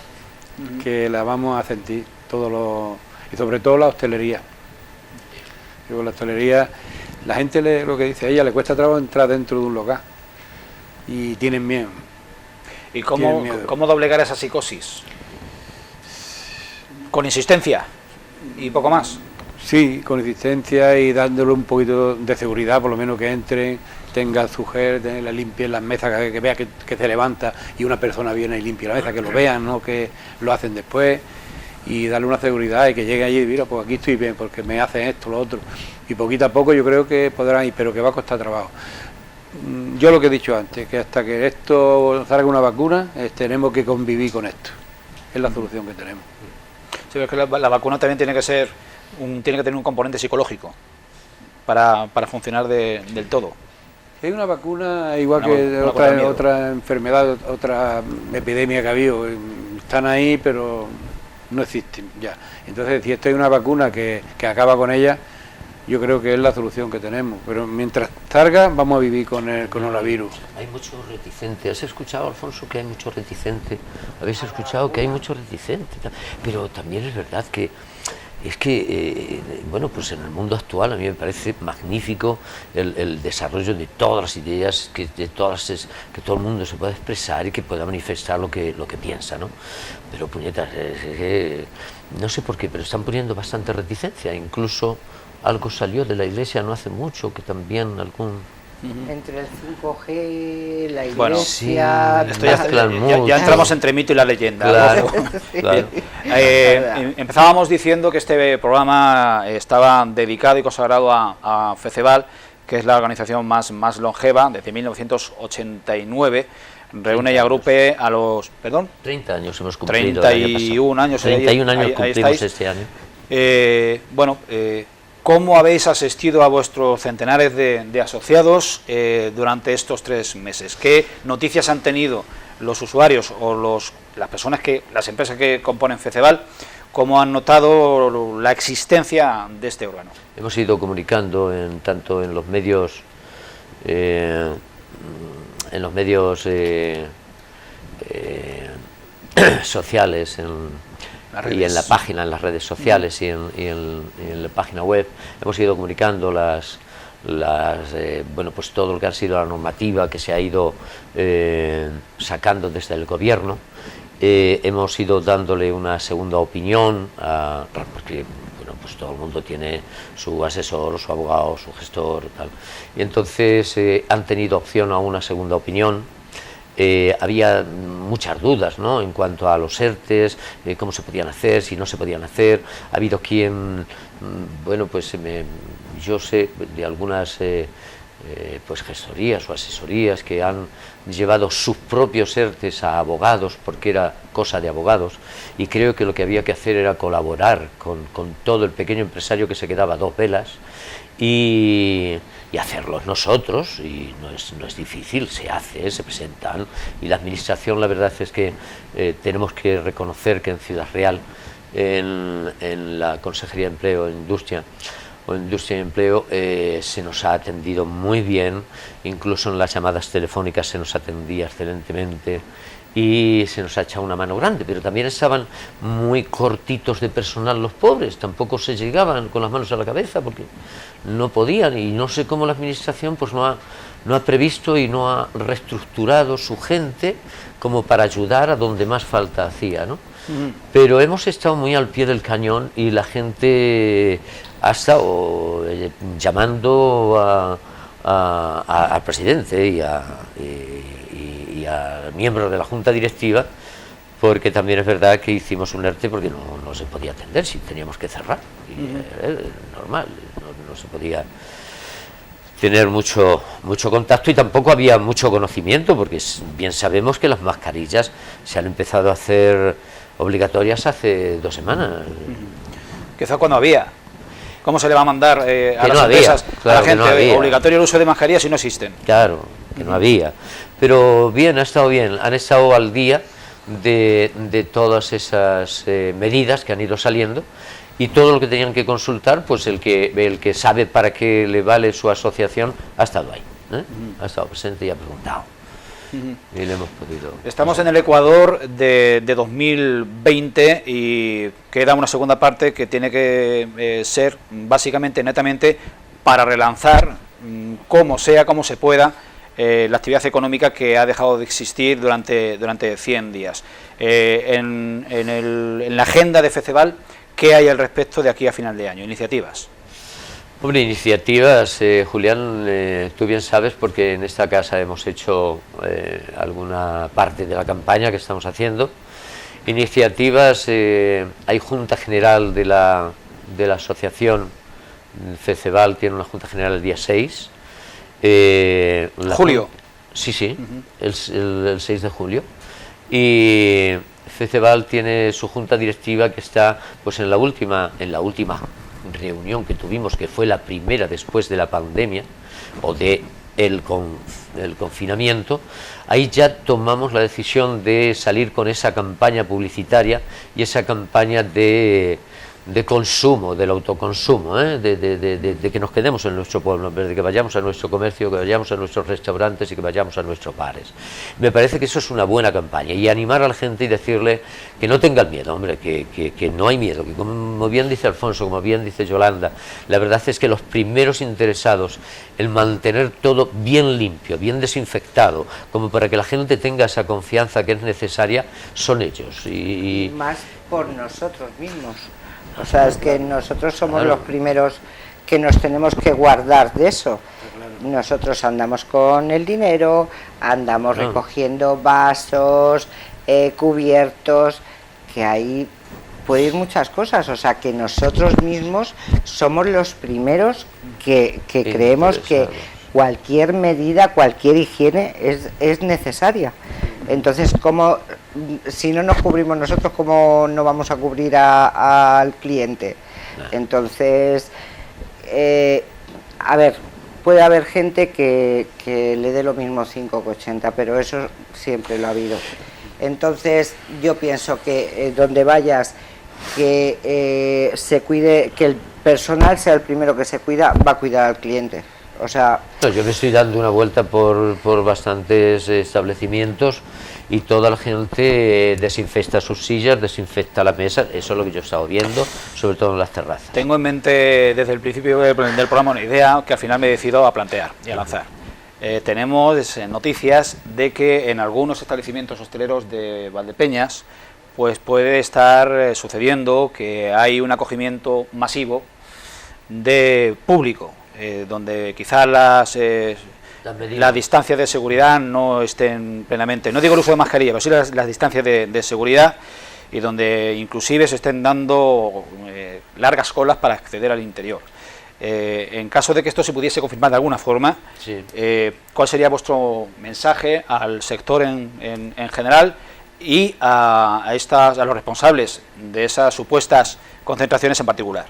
que la vamos a sentir todos y sobre todo la hostelería. Digo, la hostelería, la gente lo que dice ella, le cuesta trabajo entrar dentro de un local y tienen miedo. ¿Y cómo doblegar esa psicosis? ¿Con insistencia y poco más? Sí, con insistencia y dándole un poquito de seguridad, por lo menos que entren, tenga su gel, le limpien las mesas, que vea que se levanta y una persona viene y limpia la mesa, que lo vean, no que lo hacen después, y darle una seguridad y que llegue allí y mira, pues aquí estoy bien porque me hacen esto, lo otro, y poquito a poco yo creo que podrán ir, pero que va a costar trabajo. yo lo que he dicho antes, que hasta que esto salga una vacuna, tenemos que convivir con esto. Es la solución que tenemos. Sí, es que la vacuna también tiene que ser tiene que tener un componente psicológico para funcionar del todo. Hay una vacuna, igual que otra enfermedad, otra epidemia que ha habido, están ahí, pero no existen ya. Entonces, si esta es una vacuna que acaba con ella, yo creo que es la solución que tenemos. Pero mientras salga, vamos a vivir con el coronavirus. Hay muchos reticentes. ¿Has escuchado, Alfonso, que hay muchos reticentes? ¿Habéis escuchado que hay muchos reticentes? Pero también es verdad que bueno, pues en el mundo actual a mí me parece magnífico el desarrollo de todas las ideas, que todo el mundo se pueda expresar y que pueda manifestar lo que piensa, ¿no? Pero puñetas, no sé por qué, pero están poniendo bastante reticencia. Incluso algo salió de la Iglesia no hace mucho, que también algún... Entre el 5G, la Iglesia... Bueno, sí, ya entramos entre mito y la leyenda. Claro, claro. Empezábamos diciendo que este programa estaba dedicado y consagrado a FECEVAL, que es la organización más longeva, desde 1989. Reúne y agrupe a los... ¿Perdón? 30 años hemos cumplido. 31 años. 31 años cumplimos este año. ¿Cómo habéis asistido a vuestros centenares de asociados durante estos 3 meses? ¿Qué noticias han tenido los usuarios o las empresas que componen FECEVAL? ¿Cómo han notado la existencia de este órgano? Hemos ido comunicando tanto en los medios sociales, y en la página, en las redes sociales y en la página web. Hemos ido comunicando bueno, pues todo lo que ha sido la normativa que se ha ido sacando desde el gobierno. Hemos ido dándole una segunda opinión, porque bueno, pues todo el mundo tiene su asesor, su abogado, su gestor, tal. Y entonces han tenido opción a una segunda opinión. Había muchas dudas, ¿no?, en cuanto a los ERTES, cómo se podían hacer, si no se podían hacer. Ha habido quien, bueno, pues yo sé de algunas pues gestorías o asesorías que han llevado sus propios ERTES a abogados, porque era cosa de abogados, y creo que lo que había que hacer era colaborar con todo el pequeño empresario que se quedaba a dos velas y hacerlos nosotros, y no es difícil, se hace, se presentan, y la administración, la verdad es que tenemos que reconocer que en Ciudad Real, en la Consejería de Empleo e Industria y Empleo, se nos ha atendido muy bien, incluso en las llamadas telefónicas se nos atendía excelentemente y se nos ha echado una mano grande, pero también estaban muy cortitos de personal los pobres, tampoco se llegaban con las manos a la cabeza porque no podían, y no sé cómo la administración pues no ha previsto y no ha reestructurado su gente como para ayudar a donde más falta hacía, ¿no? Pero hemos estado muy al pie del cañón y la gente ha estado llamando al presidente y a miembros de la Junta Directiva, porque también es verdad que hicimos un ERTE porque no se podía atender, si teníamos que cerrar, y normal, no se podía tener mucho contacto, y tampoco había mucho conocimiento, porque bien sabemos que las mascarillas se han empezado a hacer obligatorias hace 2 semanas. Quizás cuando había. ¿Cómo se le va a mandar a las empresas, claro, a la gente, obligatorio el uso de mascarillas si no existen? Claro, que no había. Pero bien, ha estado bien, han estado al día de todas esas medidas que han ido saliendo, y todo lo que tenían que consultar, pues el que sabe para qué le vale su asociación ha estado ahí, ha estado presente y ha preguntado. Y le hemos podido... Estamos en el Ecuador de 2020 y queda una segunda parte que tiene que ser básicamente, netamente, para relanzar, como sea, como se pueda, la actividad económica que ha dejado de existir durante 100 días. En la agenda de FECEVAL, ¿qué hay al respecto de aquí a final de año? ¿Iniciativas? Hombre, iniciativas, Julián, tú bien sabes, porque en esta casa hemos hecho alguna parte de la campaña que estamos haciendo. Iniciativas, hay Junta General de la Asociación FECEVAL, tiene una Junta General el día 6, Julio. Sí, el 6 de julio. Y FECEVAL tiene su junta directiva que está pues en la última reunión que tuvimos, que fue la primera después de la pandemia o de el confinamiento. Ahí ya tomamos la decisión de salir con esa campaña publicitaria y esa campaña de consumo, del autoconsumo, de que nos quedemos en nuestro pueblo, en vez de que vayamos a nuestro comercio, que vayamos a nuestros restaurantes y que vayamos a nuestros bares. Me parece que eso es una buena campaña, y animar a la gente y decirle que no tengan miedo, hombre, que no hay miedo, que como bien dice Alfonso, como bien dice Yolanda, la verdad es que los primeros interesados en mantener todo bien limpio, bien desinfectado, como para que la gente tenga esa confianza que es necesaria, son ellos. Y más por nosotros mismos. O sea, es que nosotros somos los primeros que nos tenemos que guardar de eso. Nosotros andamos con el dinero, andamos recogiendo vasos, cubiertos, que ahí puede ir muchas cosas. O sea, que nosotros mismos somos los primeros que creemos que cualquier medida, cualquier higiene es necesaria. Entonces, como si no nos cubrimos nosotros, ¿cómo no vamos a cubrir al cliente? Entonces, a ver, puede haber gente que le dé lo mismo 5 que 80, pero eso siempre lo ha habido. Entonces, yo pienso que donde vayas, que se cuide, que el personal sea el primero que se cuida, va a cuidar al cliente. O sea, yo me estoy dando una vuelta por bastantes establecimientos y toda la gente desinfecta sus sillas, desinfecta la mesa. Eso es lo que yo he estado viendo, sobre todo en las terrazas. Tengo en mente desde el principio del programa una idea que al final me he decidido a plantear y a lanzar. Tenemos noticias de que en algunos establecimientos hosteleros de Valdepeñas pues puede estar sucediendo que hay un acogimiento masivo de público, donde quizás las distancias de seguridad no estén plenamente, no digo el uso de mascarilla, pero sí las distancias de seguridad, y donde inclusive se estén dando largas colas para acceder al interior. En caso de que esto se pudiese confirmar de alguna forma, sí. ¿Cuál sería vuestro mensaje al sector en general y a los responsables de esas supuestas concentraciones en particular?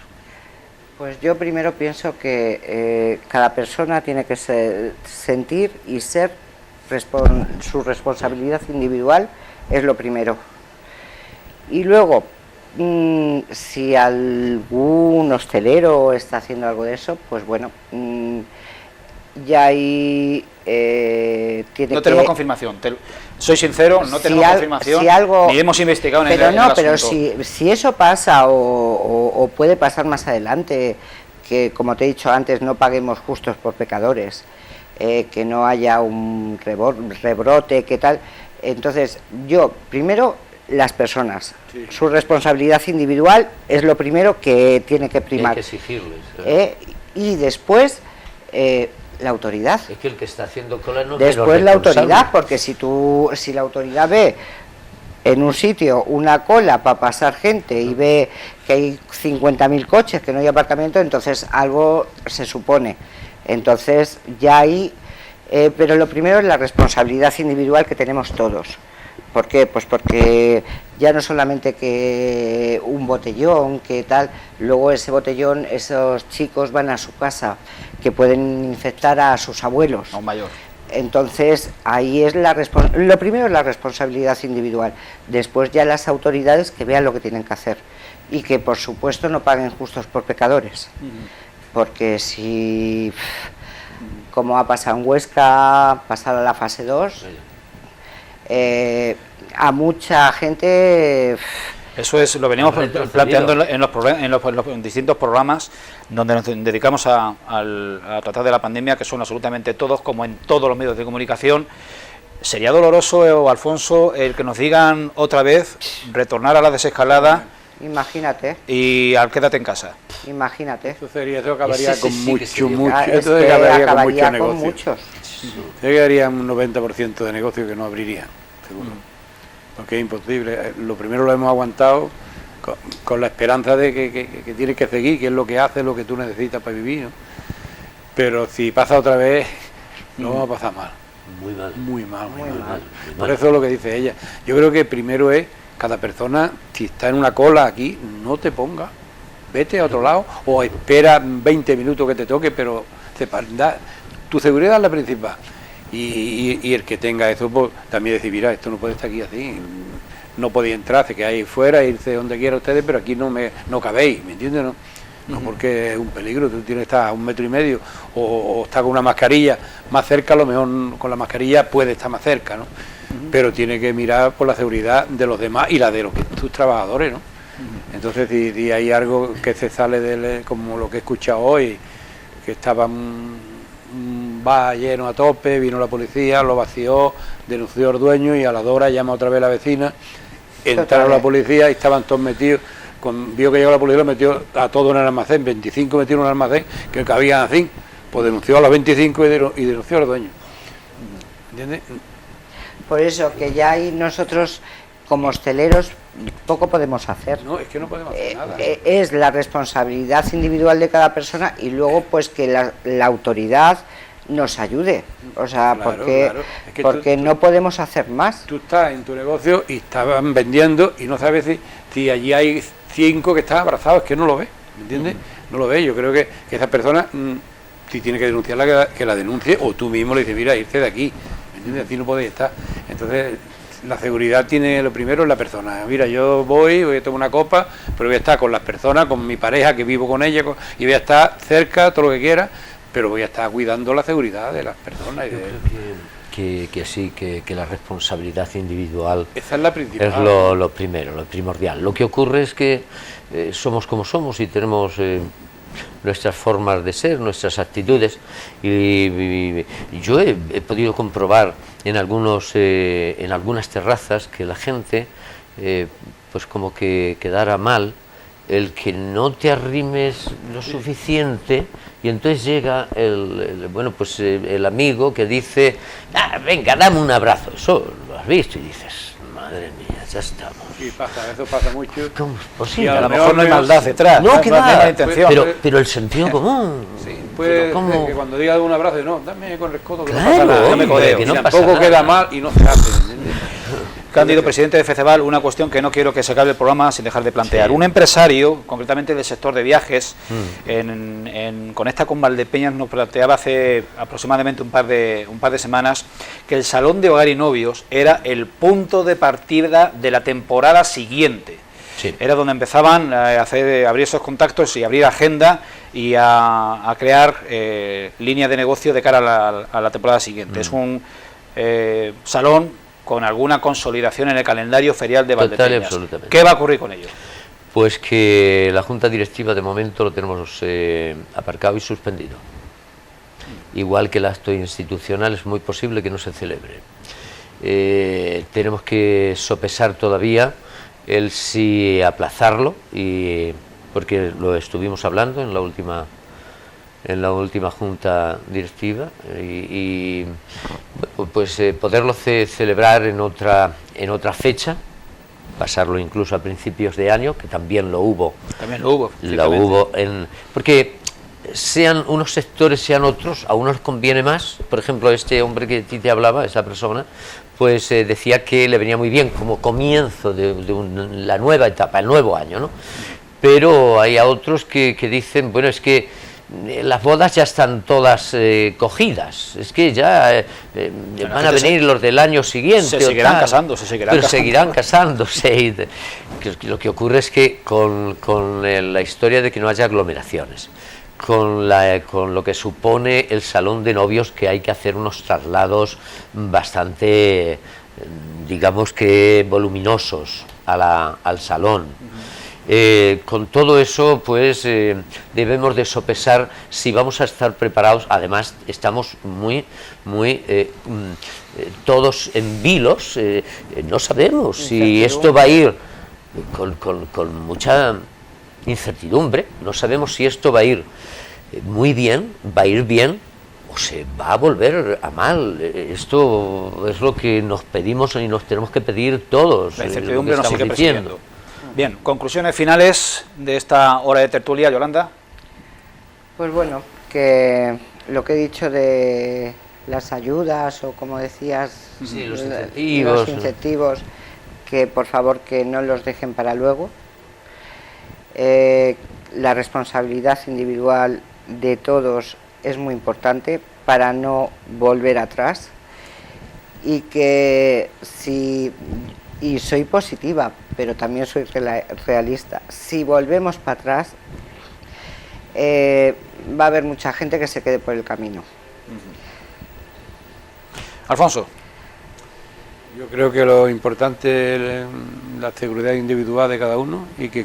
Pues yo primero pienso que cada persona tiene que sentir y ser su responsabilidad individual, es lo primero. Y luego, si algún hostelero está haciendo algo de eso, pues bueno, ya ahí tiene que... No tenemos confirmación, soy sincero, no tenemos confirmación, ni hemos investigado en el asunto. Pero si eso pasa o puede pasar más adelante, que como te he dicho antes, no paguemos justos por pecadores, que no haya un rebrote, ¿qué tal? Entonces, yo, primero, las personas, sí. Su responsabilidad individual es lo primero que tiene que primar. Hay que exigirles. Y después... la autoridad. Es que el que está haciendo cola no después la autoridad, porque si la autoridad ve en un sitio una cola para pasar gente y ve que hay 50.000 coches, que no hay aparcamiento, entonces algo se supone. Entonces ya hay, pero lo primero es la responsabilidad individual que tenemos todos. ¿Por qué? Pues porque ya no solamente que un botellón, que tal, luego ese botellón, esos chicos van a su casa, que pueden infectar a sus abuelos. A un mayor. Entonces, ahí es lo primero es la responsabilidad individual. Después ya las autoridades que vean lo que tienen que hacer. Y que, por supuesto, no paguen justos por pecadores. Porque si, como ha pasado en Huesca, pasar a la fase 2... a mucha gente... Eso es, lo venimos planteando en los distintos programas donde nos dedicamos a tratar de la pandemia, que son absolutamente todos, como en todos los medios de comunicación. Sería doloroso, Alfonso, el que nos digan otra vez retornar a la desescalada. Imagínate. Y al quédate en casa. Imagínate. Eso acabaría con mucho muchos. Se quedaría un 90% de negocio que no abriría, seguro. Porque es imposible. Lo primero lo hemos aguantado con la esperanza de que tienes que seguir, que es lo que hace, lo que tú necesitas para vivir, ¿no? Pero si pasa otra vez, lo vamos a pasar mal. Muy mal. Muy mal. Muy Por mal. eso es lo que dice ella. Yo creo que primero es, cada persona, si está en una cola aquí, no te ponga, vete a otro lado, o espera 20 minutos que te toque, pero tu seguridad es la principal. Y el que tenga eso, pues también decir, mira, esto no puede estar aquí así, no podéis entrar, se quedáis fuera, irse donde quiera ustedes, pero aquí no cabéis, ¿me entiendes? No, porque es un peligro, tú tienes que estar a 1,5 metros o estar con una mascarilla más cerca, a lo mejor con la mascarilla puede estar más cerca, ¿no? Pero tiene que mirar por la seguridad de los demás y la de tus trabajadores, ¿no? Entonces, si hay algo que se sale como lo que he escuchado hoy, que estaba un bar lleno a tope, vino la policía, lo vació, denunció al dueño y a las 2 horas llama otra vez la vecina, entraron la policía y estaban todos metidos. Vio que llegó la policía, lo metió a todo en el almacén, 25 metieron en un almacén que cabían así, pues denunció a los 25 y denunció al dueño. ¿Entiendes? Por eso que ya ahí nosotros como hosteleros poco podemos hacer. No, es que no podemos hacer nada. Es la responsabilidad individual de cada persona y luego pues que la autoridad nos ayude, o sea, Claro, porque, claro. Es que porque no podemos hacer más. Tú estás en tu negocio y estaban vendiendo y no sabes si allí hay 5 que están abrazados, es que no lo ves, ¿me entiendes? No lo ves. Yo creo que esa persona, si tiene que denunciarla, que la denuncie, o tú mismo le dices, mira, irte de aquí, ¿me entiendes? Así no podéis estar. Entonces, la seguridad tiene lo primero en la persona. Mira, yo voy a tomar una copa, pero voy a estar con las personas, con mi pareja, que vivo con ella, y voy a estar cerca, todo lo que quiera, pero voy a estar cuidando la seguridad de las personas. Yo creo que sí, que la responsabilidad individual esa es la principal. Es lo primero, lo primordial. Lo que ocurre es que somos como somos y tenemos nuestras formas de ser, nuestras actitudes, y yo he podido comprobar en algunas terrazas que la gente pues como que quedara mal el que no te arrimes lo suficiente, y entonces llega el amigo que dice, venga, dame un abrazo. Eso lo has visto y dices, madre mía, ya estamos. Sí, eso pasa mucho. ¿Cómo es posible? A lo mejor no hay maldad detrás, no, que hay va, mala intención. pero el sentido común. Sí, puede ser que cuando diga un abrazo, no, dame con el codo, que Claro, no pasa nada, hombre, me codeo. que no Y pasa tampoco nada. queda mal y no se hace, ¿entiendes? Cándido, presidente de FECEVAL, una cuestión que no quiero que se acabe el programa sin dejar de plantear. Sí. Un empresario, concretamente del sector de viajes, Conecta con Valdepeñas, nos planteaba hace aproximadamente un par de semanas que el Salón de Hogar y Novios era el punto de partida de la temporada siguiente. Sí. Era donde empezaban a abrir esos contactos y abrir agenda y a crear líneas de negocio de cara a la temporada siguiente. Es un salón con alguna consolidación en el calendario ferial de Valdepeñas. Total y absolutamente. ¿Qué va a ocurrir con ello? Pues que la Junta Directiva de momento lo tenemos aparcado y suspendido. Igual que el acto institucional es muy posible que no se celebre. Tenemos que sopesar todavía el si aplazarlo, porque lo estuvimos hablando en la última junta directiva y pues poderlo celebrar en otra fecha, pasarlo incluso a principios de año, que también lo hubo. También lo hubo. Porque sean unos sectores, sean otros, a unos les conviene más. Por ejemplo, este hombre que te hablaba, esa persona, pues decía que le venía muy bien como comienzo de la nueva etapa, el nuevo año, ¿no? Pero hay a otros que dicen, bueno, es que las bodas ya están todas cogidas, es que ya van a venir los del año siguiente. Se seguirán casándose. Lo que ocurre es que con la historia de que no haya aglomeraciones, con lo que supone el salón de novios, que hay que hacer unos traslados bastante, digamos que voluminosos al salón. Con todo eso, pues debemos de sopesar si vamos a estar preparados. Además, estamos muy todos en vilos. No sabemos si esto va a ir con mucha incertidumbre. No sabemos si esto va a ir muy bien, va a ir bien, o se va a volver a mal. Esto es lo que nos pedimos y nos tenemos que pedir todos. La incertidumbre nos sigue persiguiendo. Bien, conclusiones finales de esta hora de tertulia, Yolanda. Pues bueno, que lo que he dicho de las ayudas o, como decías, sí, los incentivos, que por favor que no los dejen para luego. La responsabilidad individual de todos es muy importante para no volver atrás, y que y soy positiva, pero también soy realista, si volvemos para atrás va a haber mucha gente que se quede por el camino. Alfonso. Yo creo que lo importante es la seguridad individual de cada uno, y que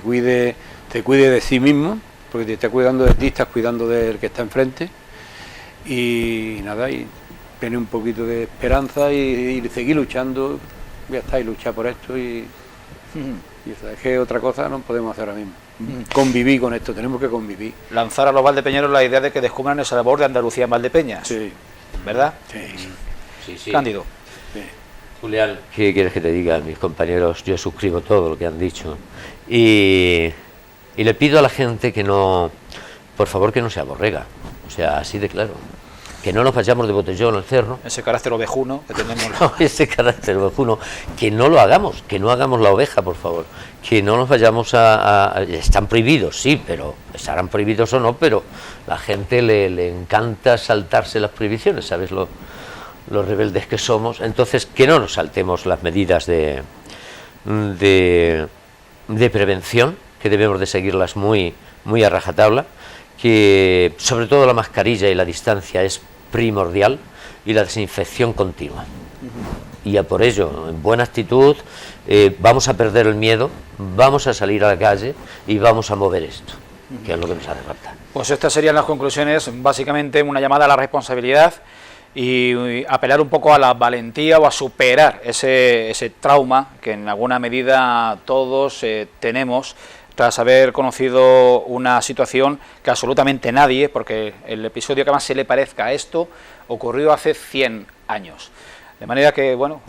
te cuide de sí mismo, porque te está cuidando de ti, estás cuidando del que está enfrente, y nada, y tener un poquito de esperanza y seguir luchando, ya está, y luchar por esto, y es que otra cosa no podemos hacer ahora mismo. Convivir con esto, tenemos que convivir. Lanzar a los valdepeñeros la idea de que descubran esa labor de Andalucía en Valdepeñas. Sí. ¿Verdad? Sí. Cándido. Sí. Julián, ¿qué quieres que te diga? Mis compañeros, yo suscribo todo lo que han dicho, y le pido a la gente que no, por favor, que no se aborrega, o sea, así de claro, que no nos vayamos de botellón al cerro. Ese carácter ovejuno que tenemos. No, ese carácter ovejuno, que no lo hagamos, que no hagamos la oveja, por favor, que no nos vayamos están prohibidos, sí, pero estarán prohibidos o no, pero la gente le encanta saltarse las prohibiciones, ¿sabes los rebeldes que somos? Entonces, que no nos saltemos las medidas de prevención, que debemos de seguirlas muy a rajatabla, que sobre todo la mascarilla y la distancia es primordial, y la desinfección continua. Y a por ello, en buena actitud, vamos a perder el miedo, vamos a salir a la calle y vamos a mover esto, que es lo que nos hace falta. Pues estas serían las conclusiones, básicamente una llamada a la responsabilidad y apelar un poco a la valentía o a superar ese trauma que en alguna medida todos tenemos tras haber conocido una situación que absolutamente nadie, porque el episodio que más se le parezca a esto ocurrió hace 100 años. De manera que, bueno,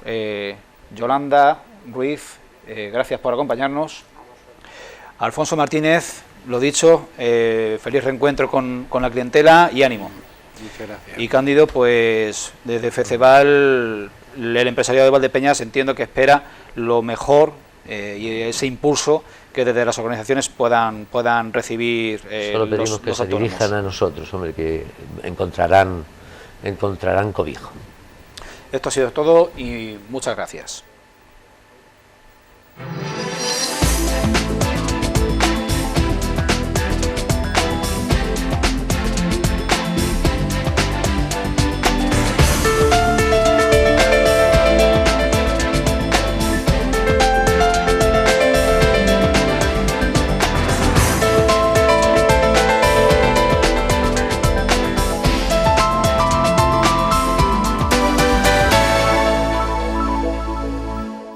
Yolanda Ruiz, gracias por acompañarnos. Alfonso Martínez, lo dicho, feliz reencuentro con la clientela y ánimo. Muchas gracias. Y Cándido, pues desde FECEVAL, el empresariado de Valdepeñas, entiendo que espera lo mejor y ese impulso que desde las organizaciones puedan recibir Solo pedimos que se dirijan a nosotros, hombre, que encontrarán cobijo. Esto ha sido todo y muchas gracias.